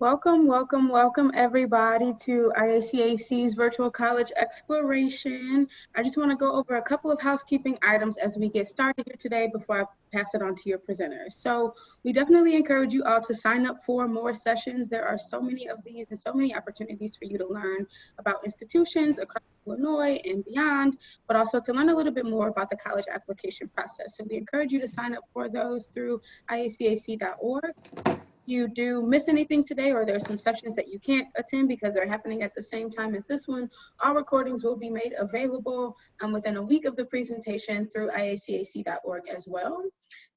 Welcome, welcome, welcome everybody to IACAC's Virtual College Exploration. I just want to go over a couple of housekeeping items as we get started here today before I pass it on to your presenters. So we definitely encourage you all to sign up for more sessions. There are so many of these and so many opportunities for you to learn about institutions across Illinois and beyond, but also to learn a little bit more about the college application process. So we encourage you to sign up for those through iacac.org. You do miss anything today, or there's some sessions that you can't attend because they're happening at the same time as this one, our recordings will be made available within a week of the presentation through iacac.org as well.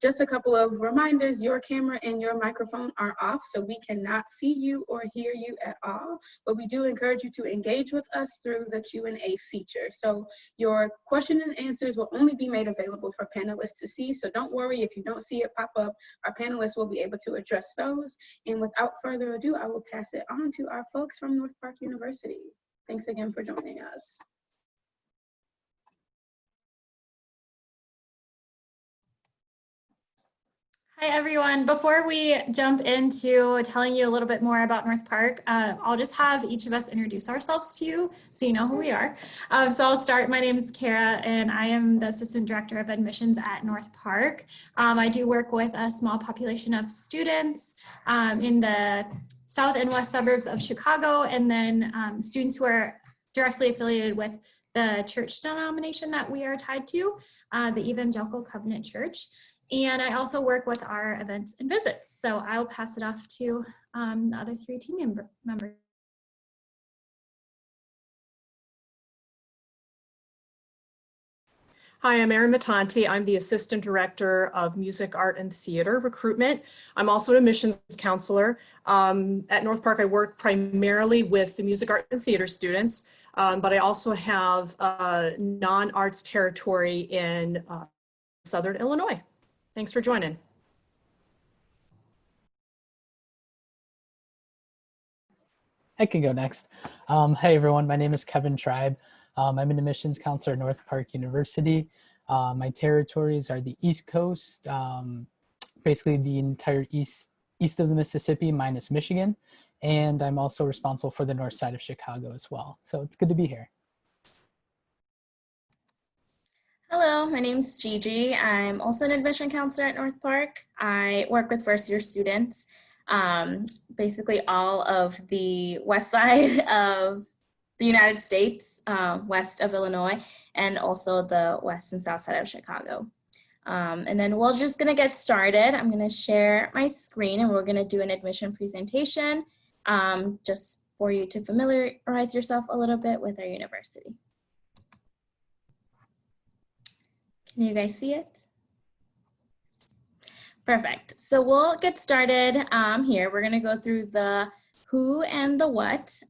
Just a couple of reminders, your camera and your microphone are off, so we cannot see you or hear you at all, but we do encourage you to engage with us through the Q&A feature. So your question and answers will only be made available for panelists to see, so don't worry if you don't see it pop up. Our panelists will be able to address those. And without further ado, I will pass it on to our folks from North Park University. Thanks again for joining us. Hi, everyone. Before we jump into telling you a little bit more about North Park, I'll just have each of us introduce ourselves to you so you know who we are. So I'll start. My name is Kara, and I am the Assistant Director of Admissions at North Park. I do work with a small population of students in the south and west suburbs of Chicago, and then students who are directly affiliated with the church denomination that we are tied to, the Evangelical Covenant Church. And I also work with our events and visits. So I'll pass it off to the other three team members. Hi, I'm Erin Matanti. I'm the Assistant Director of Music, Art, and Theater Recruitment. I'm also an admissions counselor. At North Park, I work primarily with the music, art, and theater students, but I also have a non-arts territory in Southern Illinois. Thanks for joining. I can go next. Hey everyone, my name is Kevin Tribe. I'm an admissions counselor at North Park University. My territories are the East Coast, basically the entire east of the Mississippi minus Michigan. And I'm also responsible for the north side of Chicago as well. So it's good to be here. Hello, my name's Gigi. I'm also an admission counselor at North Park. I work with first year students, basically all of the west side of the United States, west of Illinois, and also the west and south side of Chicago. And then we're just gonna get started. I'm gonna share my screen and we're gonna do an admission presentation just for you to familiarize yourself a little bit with our university. Can you guys see it? Perfect. So we'll get started here. We're gonna go through the who and the what,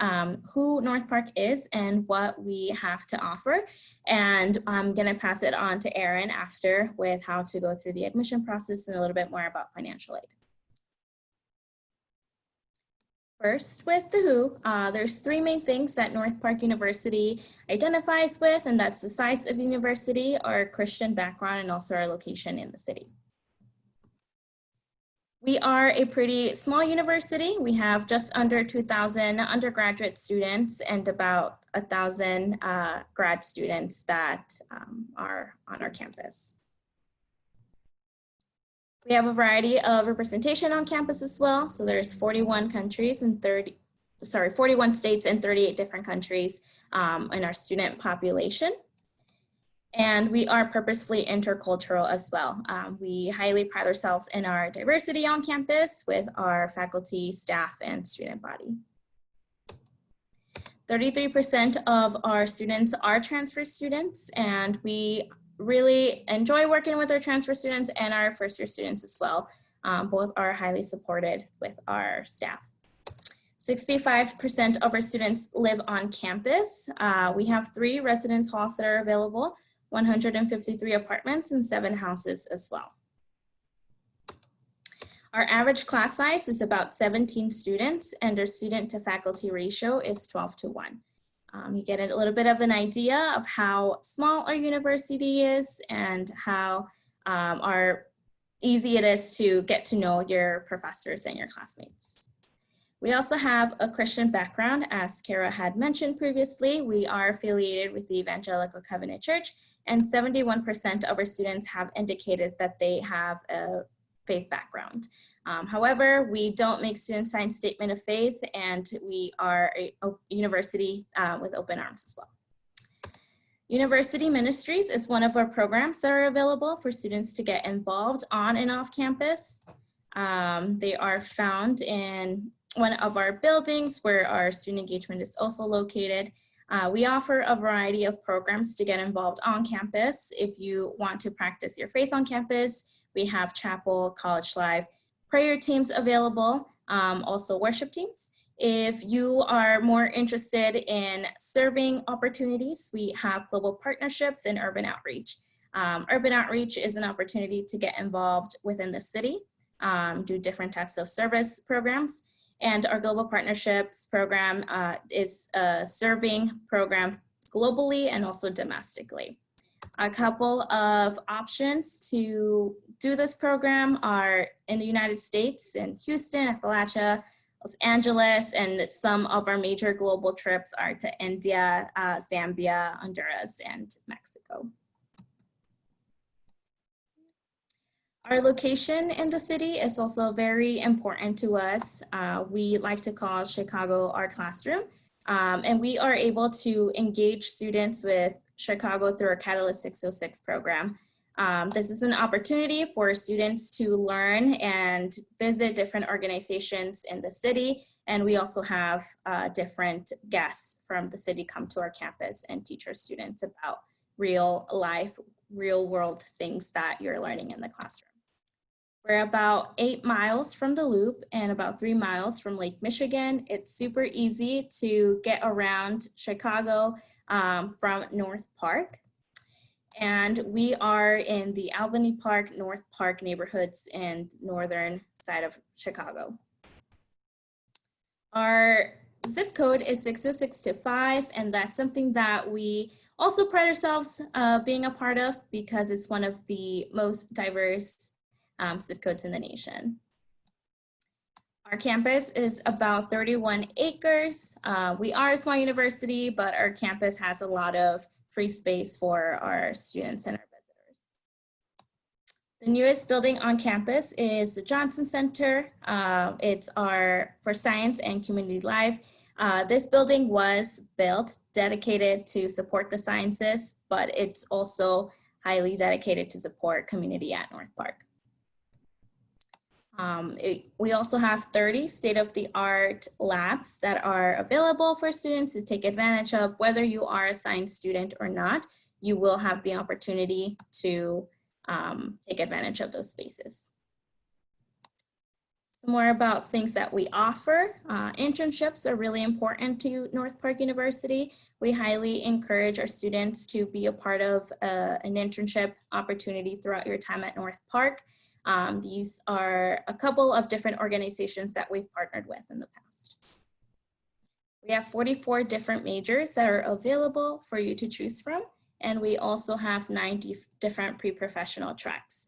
who North Park is and what we have to offer. And I'm gonna pass it on to Erin after with how to go through the admission process and a little bit more about financial aid. First, with the who, there's three main things that North Park University identifies with, and that's the size of the university, our Christian background, and also our location in the city. We are a pretty small university. We have just under 2,000 undergraduate students and about 1,000 grad students that are on our campus. We have a variety of representation on campus as well. So there's 41 countries and 41 states and 38 different countries in our student population. And we are purposefully intercultural as well. We highly pride ourselves in our diversity on campus with our faculty, staff, and student body. 33% of our students are transfer students, and we really enjoy working with our transfer students and our first year students as well. Both are highly supported with our staff. 65% of our students live on campus. We have 3 residence halls that are available, 153 apartments, and 7 houses as well. Our average class size is about 17 students, and our student to faculty ratio is 12:1. You get a little bit of an idea of how small our university is and how easy it is to get to know your professors and your classmates. We also have a Christian background. As Kara had mentioned previously, we are affiliated with the Evangelical Covenant Church, and 71% of our students have indicated that they have a faith background. However, we don't make students sign statement of faith, and we are a university with open arms as well. University Ministries is one of our programs that are available for students to get involved on and off campus. They are found in one of our buildings where our student engagement is also located. We offer a variety of programs to get involved on campus. If you want to practice your faith on campus, we have chapel, college life, prayer teams available, also worship teams. If you are more interested in serving opportunities, we have global partnerships and urban outreach. Urban outreach is an opportunity to get involved within the city, do different types of service programs. And our global partnerships program is a serving program globally and also domestically. A couple of options to do this program are in the United States, in Houston, Appalachia, Los Angeles, and some of our major global trips are to India, Zambia, Honduras, and Mexico. Our location in the city is also very important to us. We like to call Chicago our classroom, and we are able to engage students with Chicago through our Catalyst 606 program. This is an opportunity for students to learn and visit different organizations in the city, and we also have different guests from the city come to our campus and teach our students about real life, real world things that you're learning in the classroom. We're about 8 miles from the Loop and about 3 miles from Lake Michigan. It's super easy to get around Chicago from North Park. And we are in the Albany Park, North Park neighborhoods in northern side of Chicago. Our zip code is 60625, and that's something that we also pride ourselves being a part of because it's one of the most diverse zip codes in the nation. Our campus is about 31 acres. We are a small university, but our campus has a lot of free space for our students and our visitors. The newest building on campus is the Johnson Center. It's for science and community life. This building was built dedicated to support the sciences, but it's also highly dedicated to support community at North Park. We also have 30 state-of-the-art labs that are available for students to take advantage of. Whether you are a science student or not, you will have the opportunity to take advantage of those spaces. Some more about things that we offer. Internships are really important to North Park University. We highly encourage our students to be a part of an internship opportunity throughout your time at North Park. These are a couple of different organizations that we've partnered with in the past. We have 44 different majors that are available for you to choose from, and we also have 90 different pre-professional tracks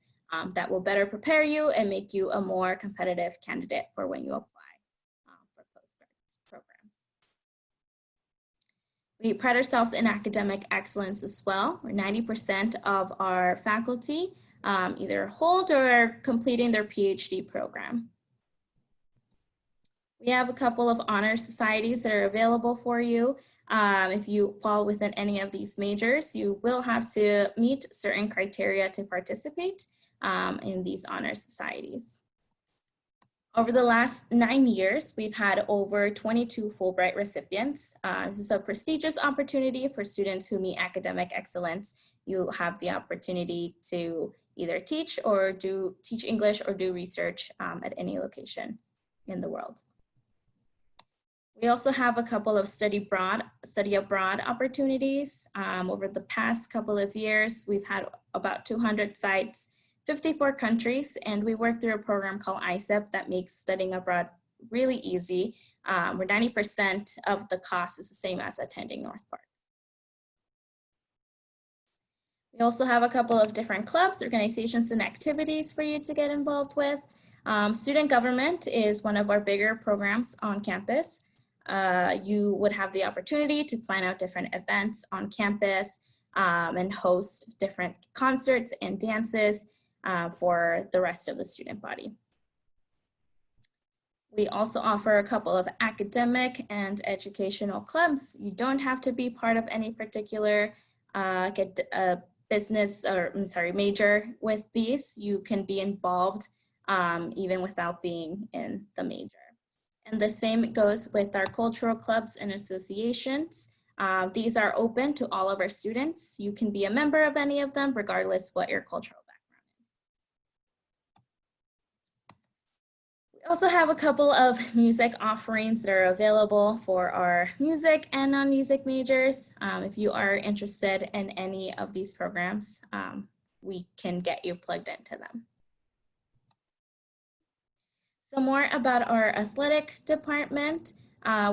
that will better prepare you and make you a more competitive candidate for when you apply for postgrad programs. We pride ourselves in academic excellence as well, where 90% of our faculty either hold or are completing their PhD program. We have a couple of honor societies that are available for you. If you fall within any of these majors, you will have to meet certain criteria to participate in these honor societies. Over the last 9 years, we've had over 22 Fulbright recipients. This is a prestigious opportunity for students who meet academic excellence. You have the opportunity to either teach English or do research at any location in the world. We also have a couple of study abroad opportunities. Over the past couple of years, we've had about 200 sites, 54 countries, and we work through a program called ISEP that makes studying abroad really easy, where 90% of the cost is the same as attending North Park. We also have a couple of different clubs, organizations, and activities for you to get involved with. Student government is one of our bigger programs on campus. You would have the opportunity to plan out different events on campus and host different concerts and dances for the rest of the student body. We also offer a couple of academic and educational clubs. You don't have to be part of any particular business or major with these. You can be involved even without being in the major. And the same goes with our cultural clubs and associations. These are open to all of our students. You can be a member of any of them regardless what your cultural background is. We also have a couple of music offerings that are available for our music and non-music majors. If you are interested in any of these programs, we can get you plugged into them. So more about our athletic department.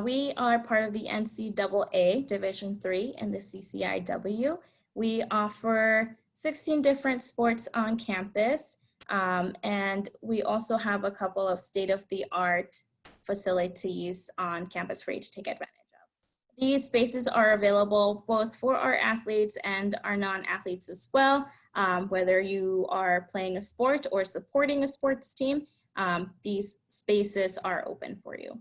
We are part of the NCAA Division III in the CCIW. We offer 16 different sports on campus, and we also have a couple of state-of-the-art facilities on campus for you to take advantage of. These spaces are available both for our athletes and our non-athletes as well. Whether you are playing a sport or supporting a sports team, these spaces are open for you.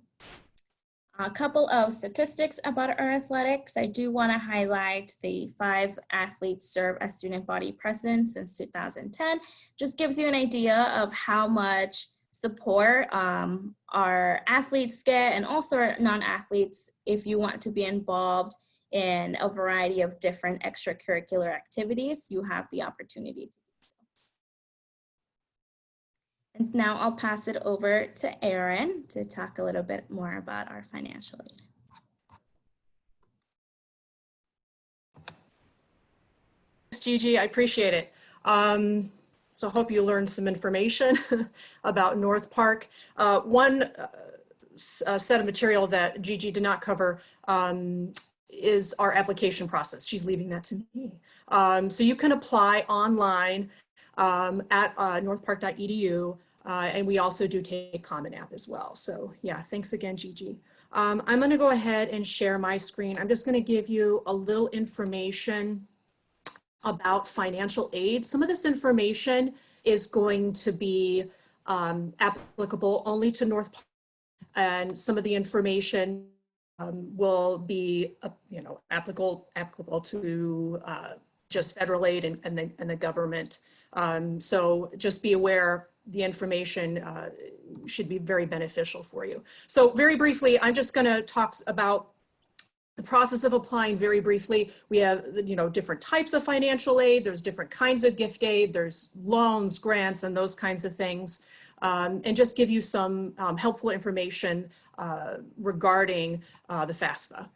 A couple of statistics about our athletics. I do want to highlight the 5 athletes serve as student body presidents since 2010. Just gives you an idea of how much support our athletes get, and also our non-athletes. If you want to be involved in a variety of different extracurricular activities, you have the opportunity to. And now I'll pass it over to Erin to talk a little bit more about our financial aid. Thanks, Gigi, I appreciate it. So I hope you learned some information about North Park. One set of material that Gigi did not cover is our application process. She's leaving that to me. So you can apply online at northpark.edu, and we also do take Common App as well. So yeah, thanks again, Gigi. I'm gonna go ahead and share my screen. I'm just gonna give you a little information about financial aid. Some of this information is going to be applicable only to North Park, and some of the information will be applicable to just federal aid and the government. So just be aware the information should be very beneficial for you. So very briefly, I'm just going to talk about the process of applying very briefly. We have, different types of financial aid. There's different kinds of gift aid. There's loans, grants, and those kinds of things. And just give you some helpful information regarding the FAFSA.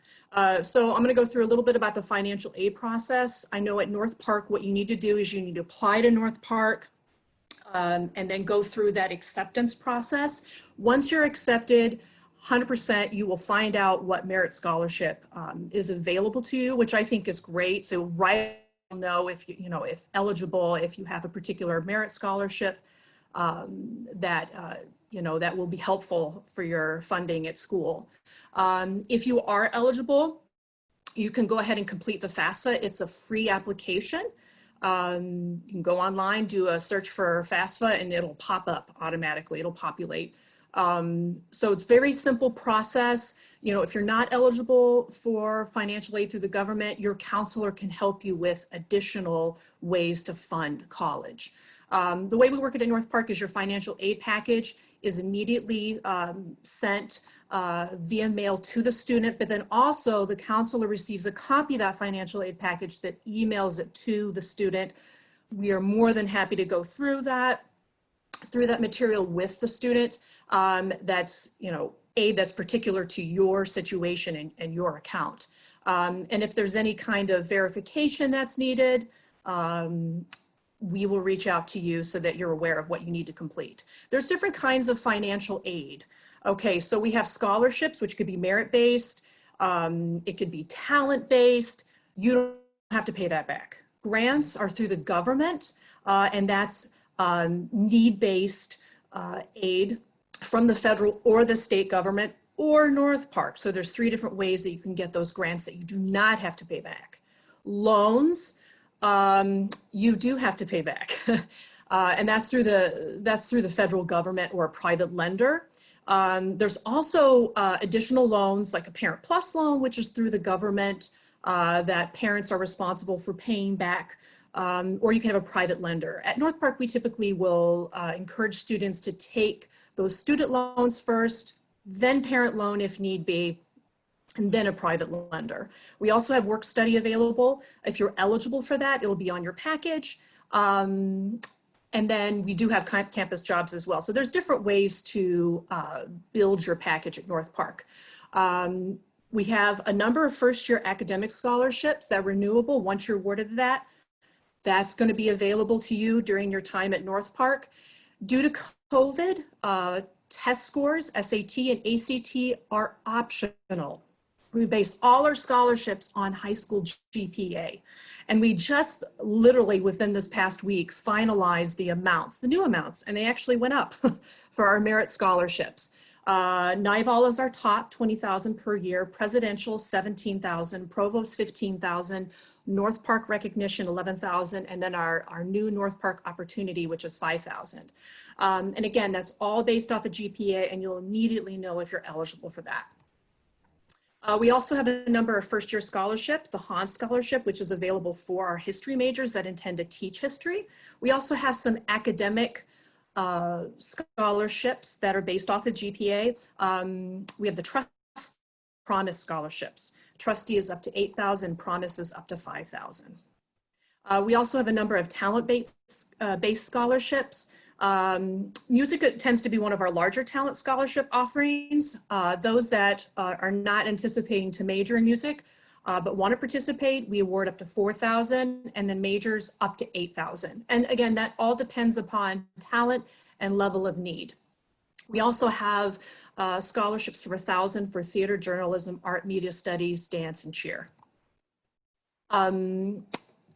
So I'm going to go through a little bit about the financial aid process. I know at North Park, what you need to do is you need to apply to North Park and then go through that acceptance process. Once you're accepted, 100%, you will find out what merit scholarship is available to you, which I think is great. So right now, if if eligible, if you have a particular merit scholarship that will be helpful for your funding at school. If you are eligible, you can go ahead and complete the FAFSA. It's a free application. You can go online, do a search for FAFSA, and it'll pop up automatically. It'll populate. So it's very simple process. If you're not eligible for financial aid through the government, your counselor can help you with additional ways to fund college. The way we work at North Park is your financial aid package is immediately sent via mail to the student, but then also the counselor receives a copy of that financial aid package that emails it to the student. We are more than happy to go through that material with the student. That's aid that's particular to your situation and your account. And if there's any kind of verification that's needed, we will reach out to you so that you're aware of what you need to complete. There's different kinds of financial aid. Okay, so we have scholarships, which could be merit-based. It could be talent-based. You don't have to pay that back. Grants are through the government, and that's need-based aid from the federal or the state government or North Park. So there's 3 different ways that you can get those grants that you do not have to pay back. Loans, you do have to pay back. And that's through the federal government or a private lender. There's also additional loans like a Parent Plus loan, which is through the government that parents are responsible for paying back, or you can have a private lender. At North Park, we typically will encourage students to take those student loans first, then parent loan if need be, and then a private lender. We also have work study available. If you're eligible for that, it'll be on your package. And then we do have campus jobs as well. So there's different ways to build your package at North Park. We have a number of first-year academic scholarships that are renewable once you're awarded that. That's going to be available to you during your time at North Park. Due to COVID, test scores, SAT and ACT, are optional. We base all our scholarships on high school GPA. And we just literally within this past week finalized the amounts, the new amounts, and they actually went up for our merit scholarships. NIVAL is our top, $20,000 per year, presidential, $17,000, provost, $15,000, North Park recognition, $11,000, and then our new North Park opportunity, which is $5,000. And again, that's all based off of GPA, and you'll immediately know if you're eligible for that. We also have a number of first-year scholarships, the Hans Scholarship, which is available for our history majors that intend to teach history. We also have some academic scholarships that are based off of GPA. We have the Trust Promise scholarships. Trustee is up to $8,000, Promise is up to $5,000. We also have a number of talent-based scholarships. Music tends to be one of our larger talent scholarship offerings. Those that are not anticipating to major in music but want to participate, we award up to $4,000, and then majors up to $8,000. And again, that all depends upon talent and level of need. We also have scholarships for $1,000 for theater, journalism, art, media studies, dance, and cheer.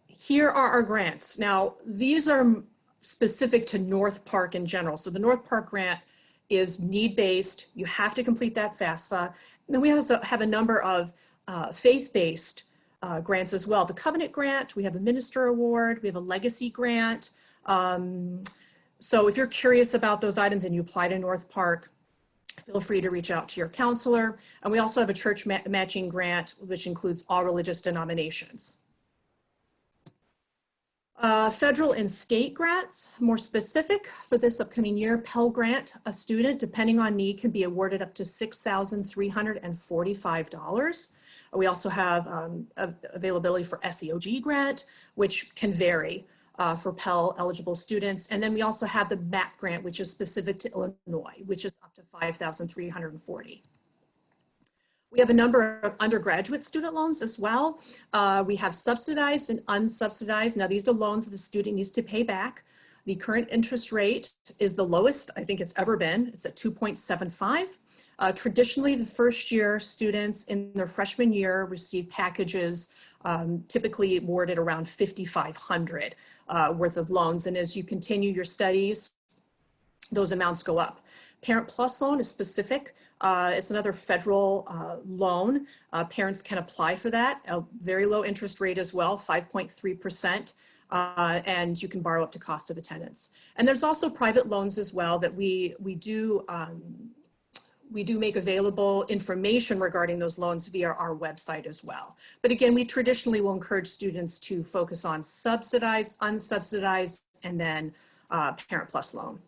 Here are our grants. Now, these are specific to North Park in general. So the North Park grant is need-based. You have to complete that FAFSA. And then we also have a number of faith-based grants as well. The Covenant Grant, we have a Minister Award, we have a Legacy Grant. So if you're curious about those items and you apply to North Park, feel free to reach out to your counselor. And we also have a church matching grant, which includes all religious denominations. Federal and state grants, more specific for this upcoming year, Pell Grant, a student, depending on need, can be awarded up to $6,345. We also have availability for SEOG grant, which can vary for Pell eligible students. And then we also have the MAC grant, which is specific to Illinois, which is up to $5,340. We have a number of undergraduate student loans as well. We have subsidized and unsubsidized. Now these are loans that the student needs to pay back. The current interest rate is the lowest I think it's ever been. It's at 2.75. Traditionally, the first year students in their freshman year receive packages typically awarded around $5,500 worth of loans. And as you continue your studies, those amounts go up. Parent Plus loan is specific. It's another federal loan. Parents can apply for that. A very low interest rate as well, 5.3%. And you can borrow up to cost of attendance. And there's also private loans as well that we do make available information regarding those loans via our website as well. But again, we traditionally will encourage students to focus on subsidized, unsubsidized, and then Parent Plus loan.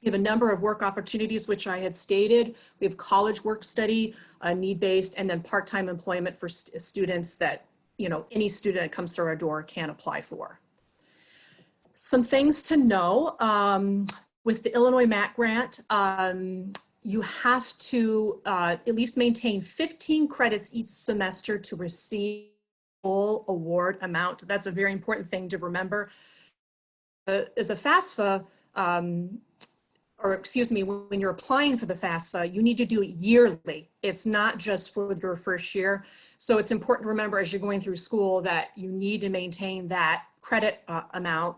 We have a number of work opportunities, which I had stated. We have college work study, need-based, and then part-time employment for students that, you know, any student that comes through our door can apply for. Some things to know, with the Illinois MAC grant, you have to at least maintain 15 credits each semester to receive full award amount. That's a very important thing to remember. As a FAFSA, or excuse me, when you're applying for the FAFSA, you need to do it yearly. It's not just for your first year. So it's important to remember as you're going through school that you need to maintain that credit amount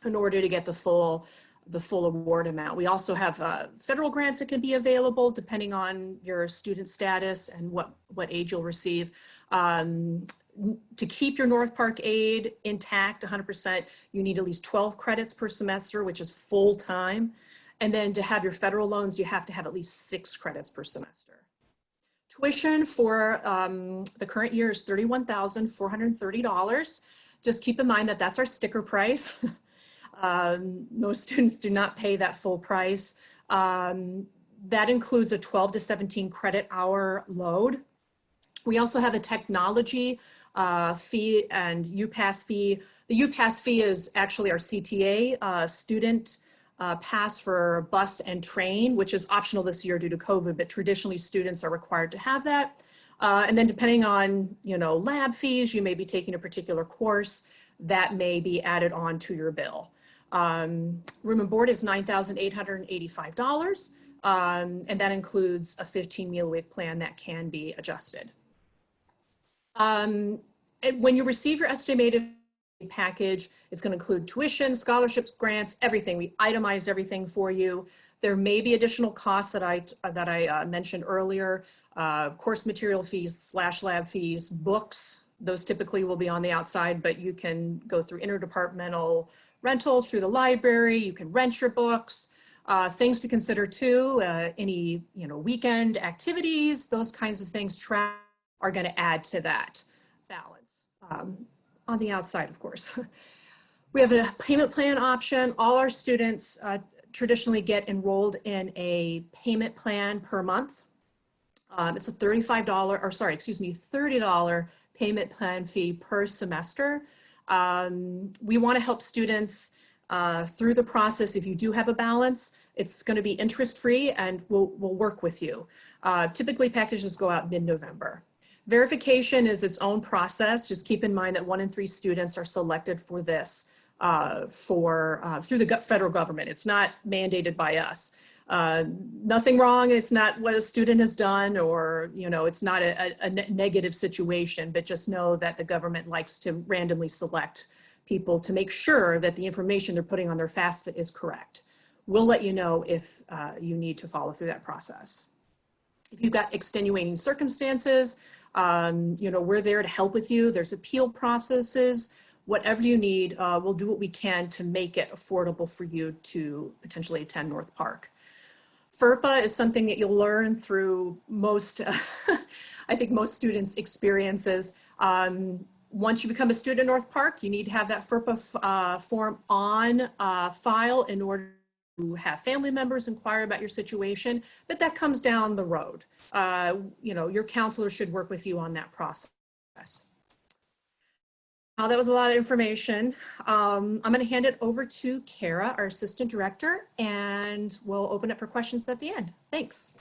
in order to get the full the full award amount. We also have federal grants that can be available depending on your student status and what aid you'll receive. To keep your North Park aid intact 100%, you need at least 12 credits per semester, which is full time. And then to have your federal loans, you have to have at least 6 credits per semester. Tuition for the current year is $31,430. Just keep in mind that that's our sticker price. Most students do not pay that full price. That includes a 12 to 17 credit hour load. We also have a technology fee and UPass fee. The UPass fee is actually our CTA student pass for bus and train, which is optional this year due to COVID, but traditionally students are required to have that. And then depending on, lab fees, you may be taking a particular course that may be added on to your bill. Room and board is $9,885, and that includes a 15 meal a week plan that can be adjusted. And when you receive your estimated package, it's going to include tuition, scholarships, grants, everything. We itemize everything for you. There may be additional costs that I mentioned earlier, course material fees / lab fees, books. Those typically will be on the outside, but you can go through interdepartmental rental through the library. You can rent your books. Things to consider too, any weekend activities, those kinds of things are going to add to that balance. On the outside, of course. We have a payment plan option. All our students traditionally get enrolled in a payment plan per month. It's a $30 payment plan fee per semester. We want to help students through the process. If you do have a balance, it's going to be interest-free and we'll work with you. Typically packages go out mid-November. Verification is its own process. Just keep in mind that 1 in 3 students are selected for this through the federal government. It's not mandated by us. Nothing wrong. It's not what a student has done, or it's not a negative situation, but just know that the government likes to randomly select people to make sure that the information they're putting on their FAFSA is correct. We'll let you know if you need to follow through that process. If you've got extenuating circumstances, we're there to help with you. There's appeal processes. Whatever you need, we'll do what we can to make it affordable for you to potentially attend North Park. FERPA is something that you'll learn through most, I think most students' experiences. Once you become a student at North Park, you need to have that FERPA form on file in order to have family members inquire about your situation, but that comes down the road. Your counselor should work with you on that process. That was a lot of information. I'm going to hand it over to Kara, our assistant director, and we'll open it for questions at the end. Thanks.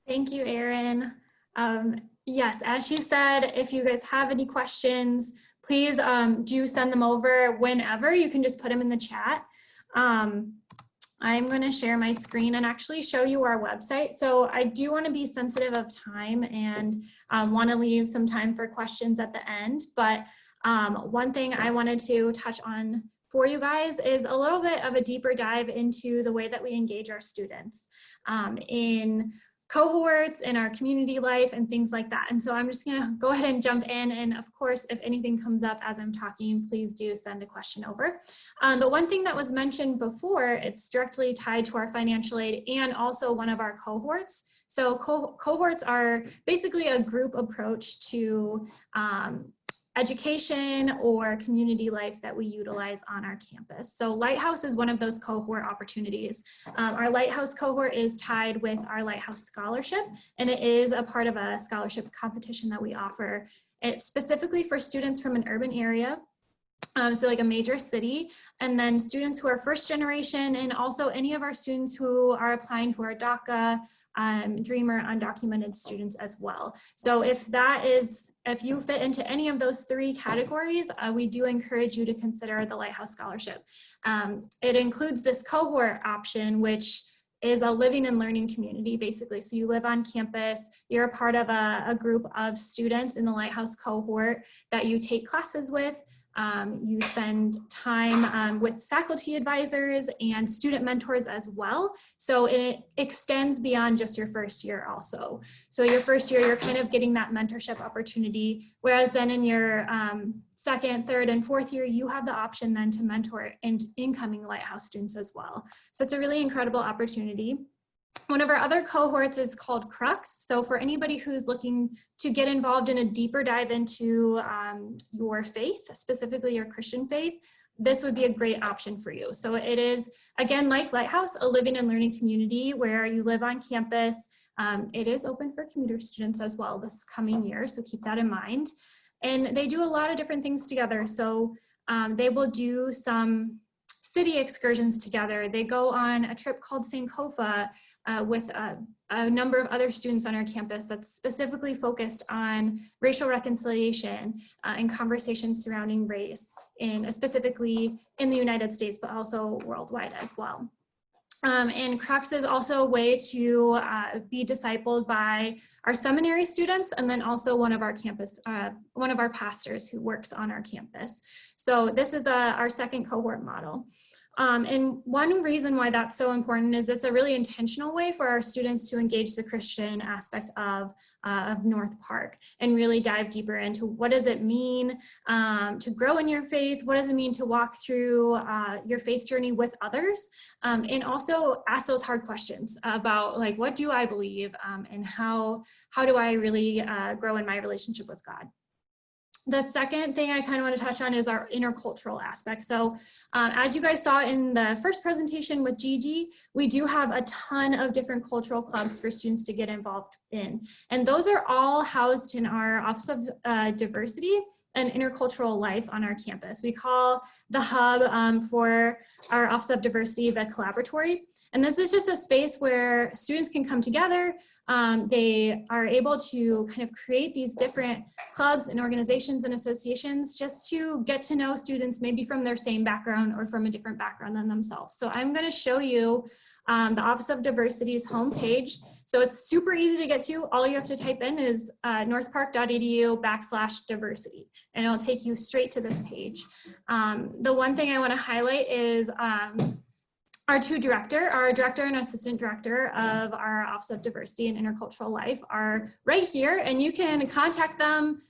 Thank you, Erin. Yes, as she said, if you guys have any questions, please do send them over whenever. You can just put them in the chat. I'm going to share my screen and actually show you our website. So I do want to be sensitive of time and want to leave some time for questions at the end. But one thing I wanted to touch on for you guys is a little bit of a deeper dive into the way that we engage our students in cohorts, in our community life, and things like that. And so I'm just gonna go ahead and jump in. And of course, if anything comes up as I'm talking, please do send a question over. But one thing that was mentioned before, it's directly tied to our financial aid and also one of our cohorts. So cohorts are basically a group approach to education or community life that we utilize on our campus. So Lighthouse is one of those cohort opportunities. Our Lighthouse cohort is tied with our Lighthouse Scholarship, and it is a part of a scholarship competition that we offer. It's specifically for students from an urban area, so like a major city, and then students who are first generation, and also any of our students who are applying who are DACA, Dreamer, undocumented students as well. So if you fit into any of those 3 categories, we do encourage you to consider the Lighthouse Scholarship. It includes this cohort option, which is a living and learning community, basically. So you live on campus, you're a part of a group of students in the Lighthouse cohort that you take classes with. You spend time with faculty advisors and student mentors as well. So it extends beyond just your first year also. So your first year, you're kind of getting that mentorship opportunity, whereas then in your second, third, and fourth year, you have the option then to mentor incoming Lighthouse students as well. So it's a really incredible opportunity. One of our other cohorts is called Crux. So for anybody who's looking to get involved in a deeper dive into your faith, specifically your Christian faith, this would be a great option for you. So it is, again, like Lighthouse, a living and learning community where you live on campus. It is open for commuter students as well this coming year, so keep that in mind. And they do a lot of different things together. So they will do some city excursions together. They go on a trip called Sankofa with a number of other students on our campus that's specifically focused on racial reconciliation and conversations surrounding race, specifically in the United States, but also worldwide as well. And Crux is also a way to be discipled by our seminary students, and then also one of our pastors who works on our campus. So this is our second cohort model. And one reason why that's so important is it's a really intentional way for our students to engage the Christian aspect of North Park and really dive deeper into what does it mean to grow in your faith, what does it mean to walk through your faith journey with others, and also ask those hard questions about like, what do I believe, and how do I really grow in my relationship with God. The second thing I kind of want to touch on is our intercultural aspect. So as you guys saw in the first presentation with Gigi, we do have a ton of different cultural clubs for students to get involved in. And those are all housed in our Office of Diversity and Intercultural Life on our campus. We call the hub for our Office of Diversity the Collaboratory. And this is just a space where students can come together. They are able to kind of create these different clubs and organizations and associations just to get to know students maybe from their same background or from a different background than themselves. So I'm going to show you the Office of Diversity's homepage. So it's super easy to get to. All you have to type in is northpark.edu/diversity, and it'll take you straight to this page. The one thing I want to highlight is our director and assistant director of our Office of Diversity and Intercultural Life are right here, and you can contact them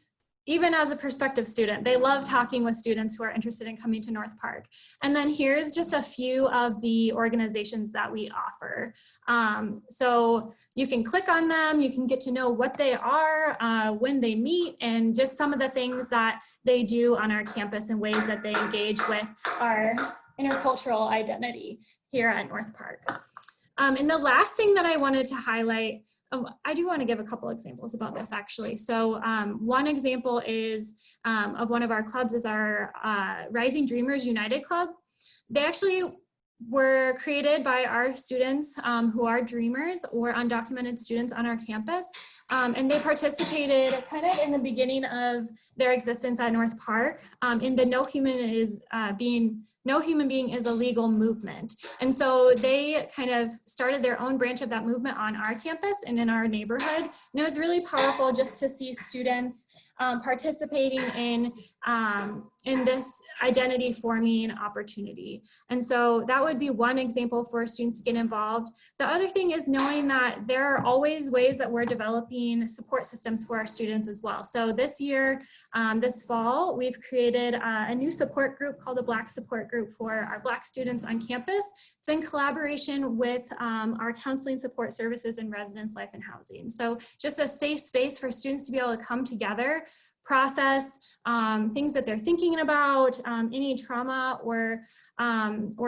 even as a prospective student. They love talking with students who are interested in coming to North Park. And then here's just a few of the organizations that we offer. So you can click on them, you can get to know what they are, when they meet, and just some of the things that they do on our campus and ways that they engage with our intercultural identity here at North Park. And the last thing that I wanted to highlight, I do want to give a couple examples about this actually. So one example is of one of our clubs is our Rising Dreamers United Club. They actually were created by our students who are dreamers or undocumented students on our campus. And they participated kind of in the beginning of their existence at North Park in the No Human Being is a Legal movement. And so they kind of started their own branch of that movement on our campus and in our neighborhood. And it was really powerful just to see students participating in this identity forming opportunity. And so that would be one example for students to get involved. The other thing is knowing that there are always ways that we're developing support systems for our students as well. So this year, this fall, we've created a new support group called the Black Support Group for our Black students on campus. It's in collaboration with our counseling support services and residence life and housing. So just a safe space for students to be able to come together, process things that they're thinking about, any trauma or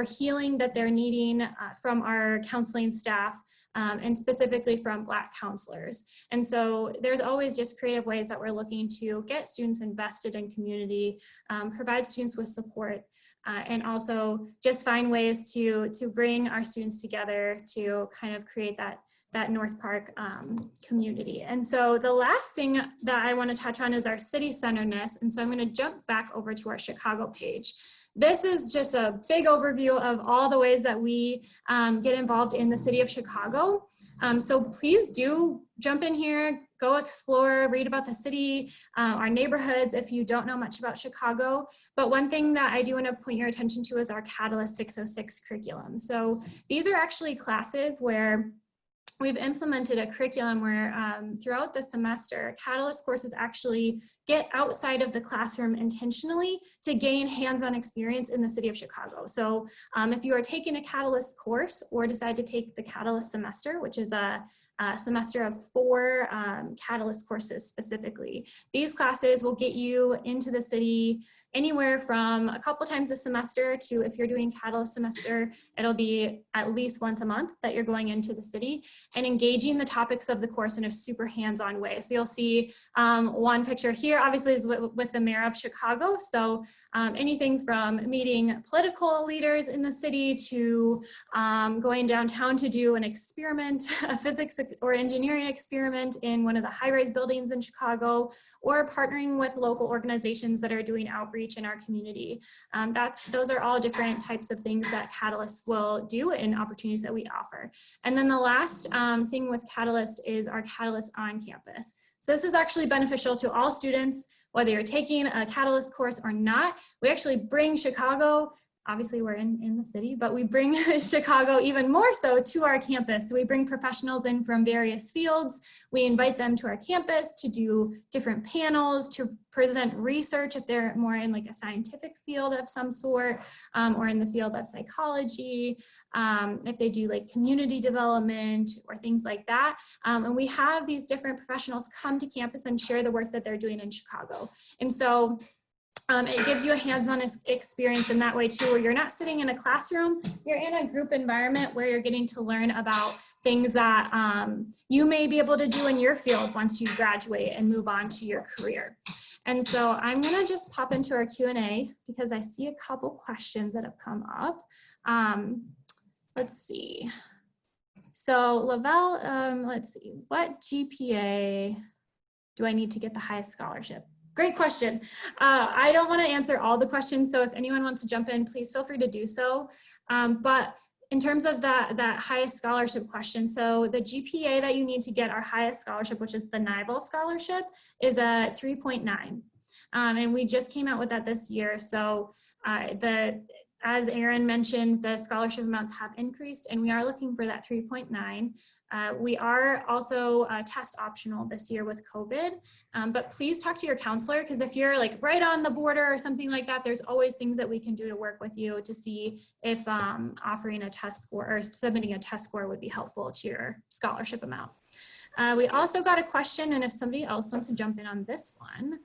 healing that they're needing from our counseling staff, and specifically from Black counselors. And so there's always just creative ways that we're looking to get students invested in community, provide students with support, and also just find ways to bring our students together to kind of create that North Park community. And so the last thing that I want to touch on is our city centeredness. And so I'm going to jump back over to our Chicago page. this is just a big overview of all the ways that we get involved in the city of Chicago. So please do jump in here, go explore, read about the city, our neighborhoods if you don't know much about Chicago. But one thing that I do want to point your attention to is our Catalyst 606 curriculum. So these are actually classes where we've implemented a curriculum where throughout the semester, Catalyst courses actually get outside of the classroom intentionally to gain hands-on experience in the city of Chicago. So if you are taking a Catalyst course or decide to take the Catalyst semester, which is a semester of 4 Catalyst courses specifically, these classes will get you into the city anywhere from a couple times a semester to, if you're doing Catalyst semester, it'll be at least once a month that you're going into the city and engaging the topics of the course in a super hands-on way. So you'll see one picture here, obviously, is with the mayor of Chicago. So anything from meeting political leaders in the city to going downtown to do an experiment, a physics or engineering experiment in one of the high-rise buildings in Chicago, or partnering with local organizations that are doing outreach in our community. Those are all different types of things that Catalyst will do and opportunities that we offer. And then the last thing with Catalyst is our Catalyst on campus. So this is actually beneficial to all students, whether you're taking a Catalyst course or not. We actually bring Chicago, obviously we're in the city, but we bring Chicago even more so to our campus. So we bring professionals in from various fields. We invite them to our campus to do different panels, to present research if they're more in like a scientific field of some sort, or in the field of psychology, if they do like community development or things like that. And we have these different professionals come to campus and share the work that they're doing in Chicago. And so it gives you a hands-on experience in that way too, where you're not sitting in a classroom, you're in a group environment where you're getting to learn about things that you may be able to do in your field once you graduate and move on to your career. And so I'm gonna just pop into our Q&A because I see a couple questions that have come up. Let's see. So Lavelle, let's see, what GPA do I need to get the highest scholarship? Great question. I don't want to answer all the questions, so if anyone wants to jump in, please feel free to do so. But in terms of that highest scholarship question, so the GPA that you need to get our highest scholarship, which is the NIVAL scholarship, is a 3.9. And we just came out with that this year. So as Aaron mentioned, the scholarship amounts have increased and we are looking for that 3.9. We are also test optional this year with COVID, but please talk to your counselor, because if you're like right on the border or something like that, there's always things that we can do to work with you to see if offering a test score or submitting a test score would be helpful to your scholarship amount. We also got a question, and if somebody else wants to jump in on this one,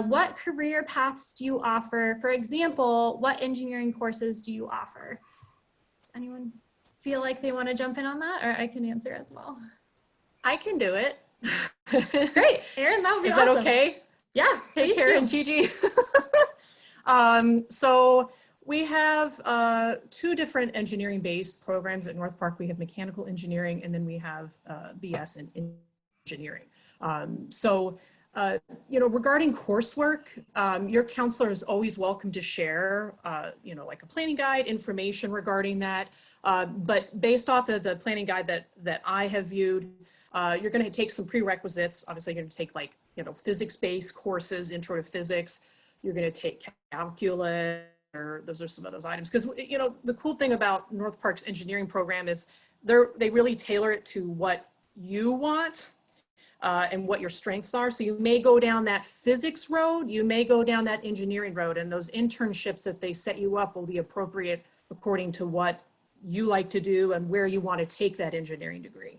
what career paths do you offer? For example, what engineering courses do you offer? Does anyone feel like they want to jump in on that, or I can answer as well? I can do it. Great, Erin, that would be awesome. Is that okay? Yeah, please do. Karen, Gigi. So we have 2 different engineering-based programs at North Park. We have mechanical engineering, and then we have BS in engineering. You know, regarding coursework, your counselor is always welcome to share, you know, like a planning guide, information regarding that. But based off of the planning guide that I have viewed, you're going to take some prerequisites. Obviously, you're going to take like, you know, physics-based courses, intro to physics. You're going to take calculus. Those are some of those items, because you know the cool thing about North Park's engineering program is they really tailor it to what you want and what your strengths are. So you may go down that physics road, you may go down that engineering road, and those internships that they set you up will be appropriate according to what you like to do and where you want to take that engineering degree.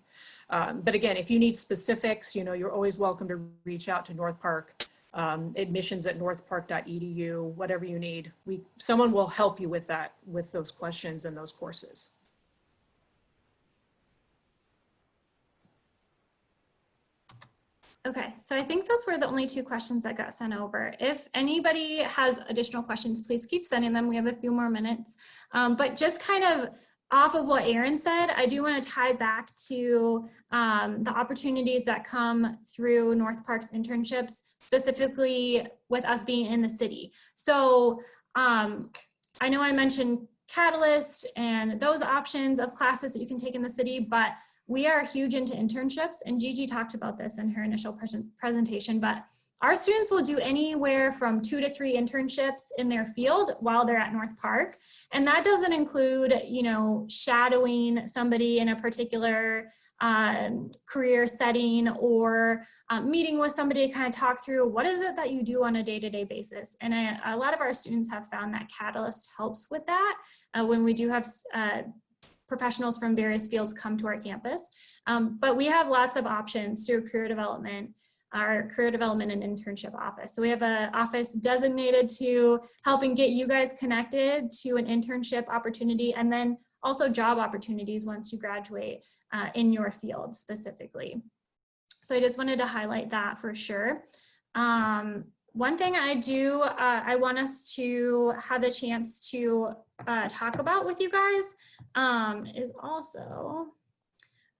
But again, if you need specifics, you know, you're always welcome to reach out to North Park. Admissions@northpark.edu, whatever you need. Someone will help you with that, with those questions and those courses. Okay, so I think those were the only 2 questions that got sent over. If anybody has additional questions, please keep sending them. We have a few more minutes. But just kind of off of what Aaron said, I do want to tie back to the opportunities that come through North Park's internships, specifically with us being in the city. So I know I mentioned Catalyst and those options of classes that you can take in the city, but we are huge into internships, and Gigi talked about this in her initial presentation, but our students will do anywhere from 2 to 3 internships in their field while they're at North Park. And that doesn't include, you know, shadowing somebody in a particular career setting, or meeting with somebody to kind of talk through what is it that you do on a day-to-day basis. And a lot of our students have found that Catalyst helps with that when we do have professionals from various fields come to our campus. But we have lots of options through career development, our career development and internship office. So we have an office designated to helping get you guys connected to an internship opportunity, and then also job opportunities once you graduate in your field specifically. So I just wanted to highlight that for sure. One thing I want us to have the chance to talk about with you guys is also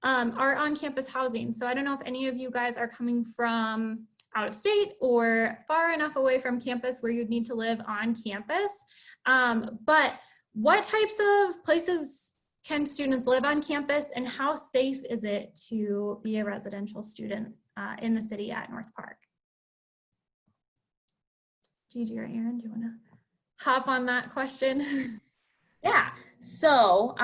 our on-campus housing. So I don't know if any of you guys are coming from out of state or far enough away from campus where you'd need to live on campus. But what types of places can students live on campus, and how safe is it to be a residential student in the city at North Park? Gigi or Aaron, do you want to hop on that question? Yeah, so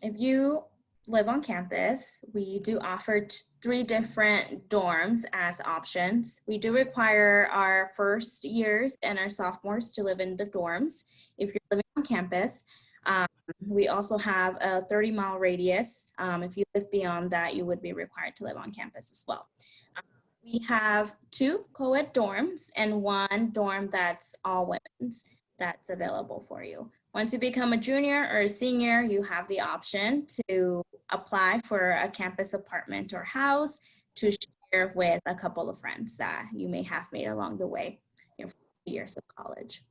if you live on campus, we do offer 3 different dorms as options. We do require our first years and our sophomores to live in the dorms if you're living on campus. We also have a 30-mile radius. If you live beyond that, you would be required to live on campus as well. We have 2 co-ed dorms and 1 dorm that's all women's that's available for you. Once you become a junior or a senior, you have the option to apply for a campus apartment or house to share with a couple of friends that you may have made along the way in your years of college.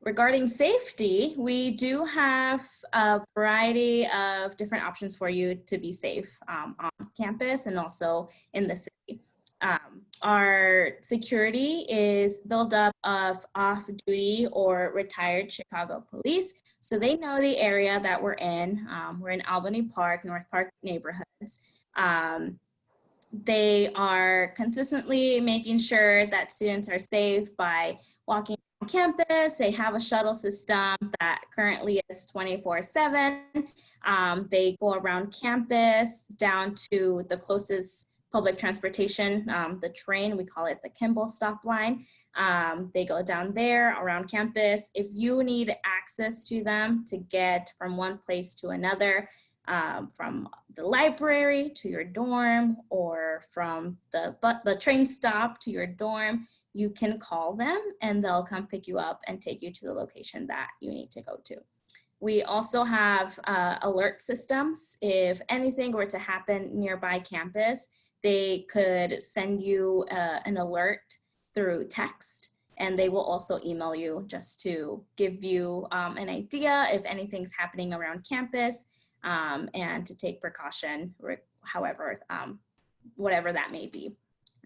Regarding safety, we do have a variety of different options for you to be safe on campus and also in the city. Our security is built up of off-duty or retired Chicago police, so they know the area that we're in. We're in Albany Park, North Park neighborhoods. They are consistently making sure that students are safe by walking on campus. They have a shuttle system that currently is 24/7. They go around campus down to the closest public transportation, the train, we call it the Kimball stop line. They go down there around campus. If you need access to them to get from one place to another, from the library to your dorm, or from the train stop to your dorm, you can call them and they'll come pick you up and take you to the location that you need to go to. We also have alert systems. If anything were to happen nearby campus, they could send you an alert through text, and they will also email you just to give you an idea if anything's happening around campus, and to take precaution, however, whatever that may be.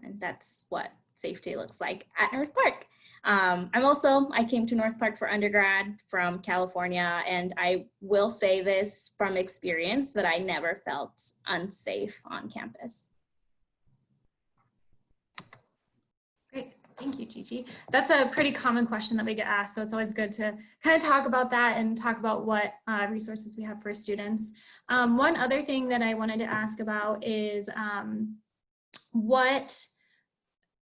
And that's what safety looks like at North Park. I came to North Park for undergrad from California, and I will say this from experience that I never felt unsafe on campus. Great, thank you, Gigi. That's a pretty common question that we get asked, so it's always good to kind of talk about that and talk about what resources we have for students. One other thing that I wanted to ask about is what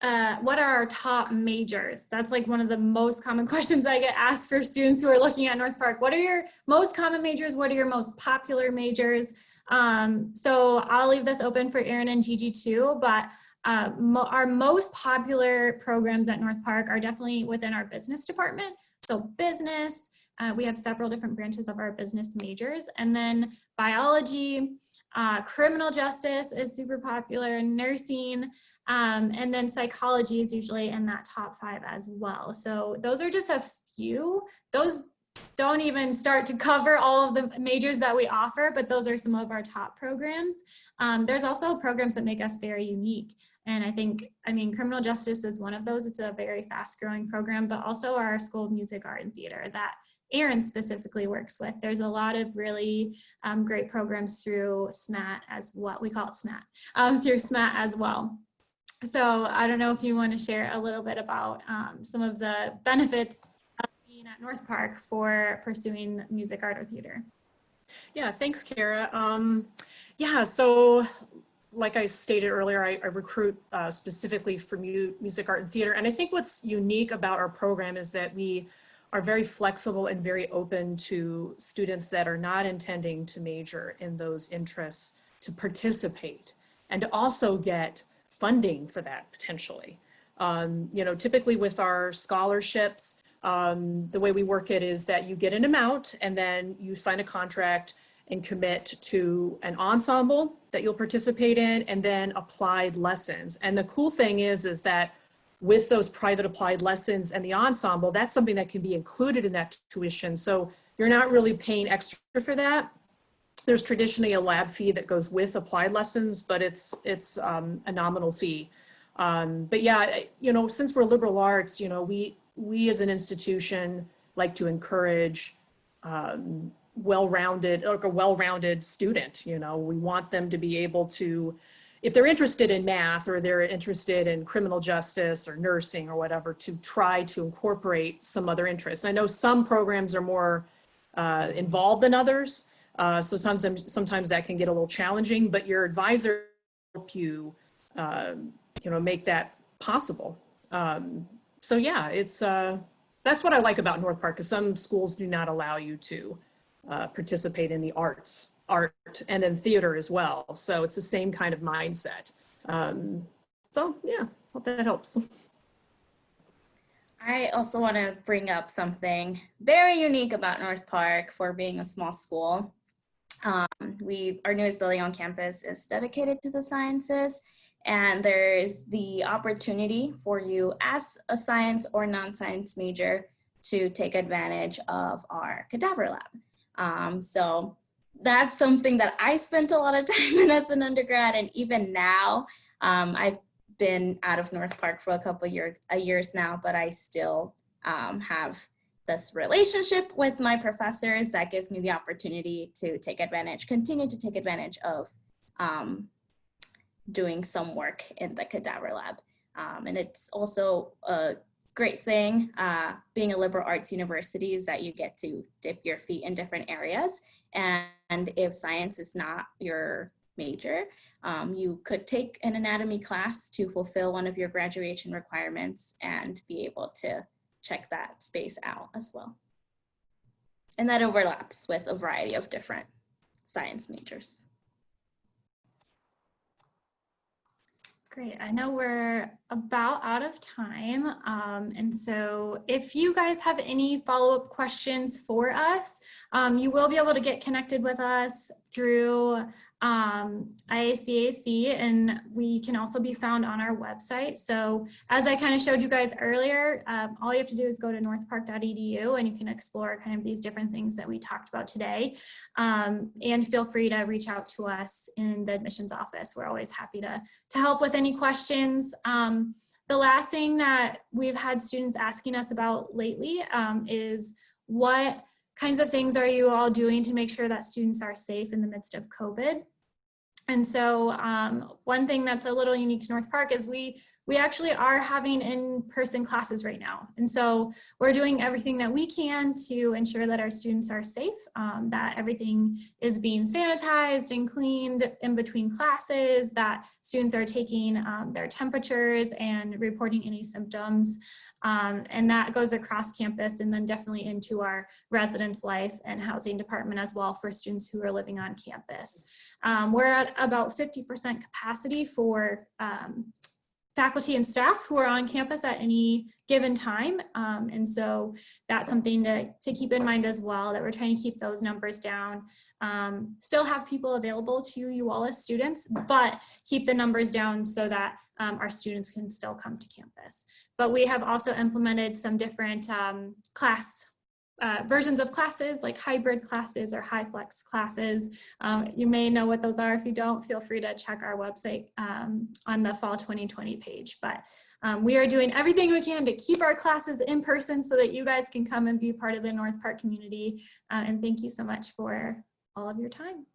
are our top majors? That's like one of the most common questions I get asked for students who are looking at North Park. What are your most common majors? What are your most popular majors? So I'll leave this open for Aaron and Gigi too, but our most popular programs at North Park are definitely within our business department. So business, we have several different branches of our business majors, and then biology, criminal justice is super popular, nursing, and then psychology is usually in that top 5 as well. So those are just a few. Those don't even start to cover all of the majors that we offer, but those are some of our top programs. There's also programs that make us very unique. And I mean, criminal justice is one of those. It's a very fast growing program, but also our School of Music, Art, and Theater that Aaron specifically works with. There's a lot of really great programs through SMAT as what we call it SMAT, through SMAT as well. So I don't know if you want to share a little bit about some of the benefits of being at North Park for pursuing music, art, or theater. Yeah, thanks, Kara. Yeah, so like I stated earlier, I recruit specifically for music, art, and theater. And I think what's unique about our program is that we are very flexible and very open to students that are not intending to major in those interests to participate and to also get funding for that potentially. You know, typically with our scholarships, the way we work it is that you get an amount and then you sign a contract and commit to an ensemble that you'll participate in, and then applied lessons. And the cool thing is that with those private applied lessons and the ensemble, that's something that can be included in that tuition. So you're not really paying extra for that. There's traditionally a lab fee that goes with applied lessons, but it's a nominal fee. But yeah, you know, since we're liberal arts, you know, we as an institution like to encourage well-rounded student. You know, we want them to be able to, if they're interested in math or they're interested in criminal justice or nursing or whatever, to try to incorporate some other interests. I know some programs are more involved than others, so sometimes that can get a little challenging, but your advisor will help you, you know, make that possible. So yeah, it's that's what I like about North Park, because some schools do not allow you to participate in the art and then theater as well. So it's the same kind of mindset. So yeah, hope that helps. I also want to bring up something very unique about North Park for being a small school. Our newest building on campus is dedicated to the sciences, and there's the opportunity for you as a science or non-science major to take advantage of our cadaver lab. So that's something that I spent a lot of time in as an undergrad, and even now, I've been out of North Park for a couple years now, but I still have this relationship with my professors that gives me the opportunity to continue to take advantage of doing some work in the cadaver lab. And it's also a great thing being a liberal arts university is that you get to dip your feet in different areas. And if science is not your major, you could take an anatomy class to fulfill one of your graduation requirements and be able to check that space out as well. And that overlaps with a variety of different science majors. Great, I know we're about out of time. And so if you guys have any follow-up questions for us, you will be able to get connected with us through IACAC, and we can also be found on our website. So as I kind of showed you guys earlier, all you have to do is go to northpark.edu and you can explore kind of these different things that we talked about today. And feel free to reach out to us in the admissions office. We're always happy to help with any questions. The last thing that we've had students asking us about lately is what kinds of things are you all doing to make sure that students are safe in the midst of COVID? And so one thing that's a little unique to North Park is we actually are having in-person classes right now. And so we're doing everything that we can to ensure that our students are safe, that everything is being sanitized and cleaned in between classes, that students are taking their temperatures and reporting any symptoms. And that goes across campus and then definitely into our residence life and housing department as well for students who are living on campus. We're at about 50% capacity for faculty and staff who are on campus at any given time. And so that's something to keep in mind as well, that we're trying to keep those numbers down. Still have people available to you all as students, but keep the numbers down so that our students can still come to campus. But we have also implemented some different class versions of classes like hybrid classes or high flex classes. You may know what those are. If you don't, feel free to check our website on the fall 2020 page. But we are doing everything we can to keep our classes in person so that you guys can come and be part of the North Park community. And thank you so much for all of your time.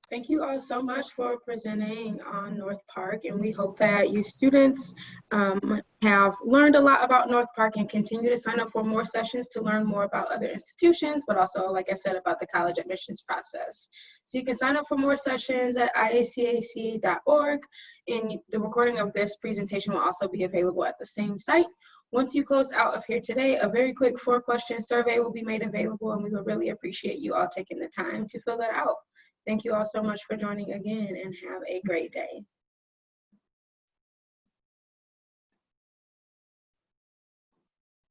Thank you all so much for presenting on North Park, and we hope that you students have learned a lot about North Park and continue to sign up for more sessions to learn more about other institutions, but also, like I said, about the college admissions process. So you can sign up for more sessions at iacac.org, and the recording of this presentation will also be available at the same site. Once you close out of here today, a very quick 4-question survey will be made available, and we would really appreciate you all taking the time to fill that out. Thank you all so much for joining again, and have a great day.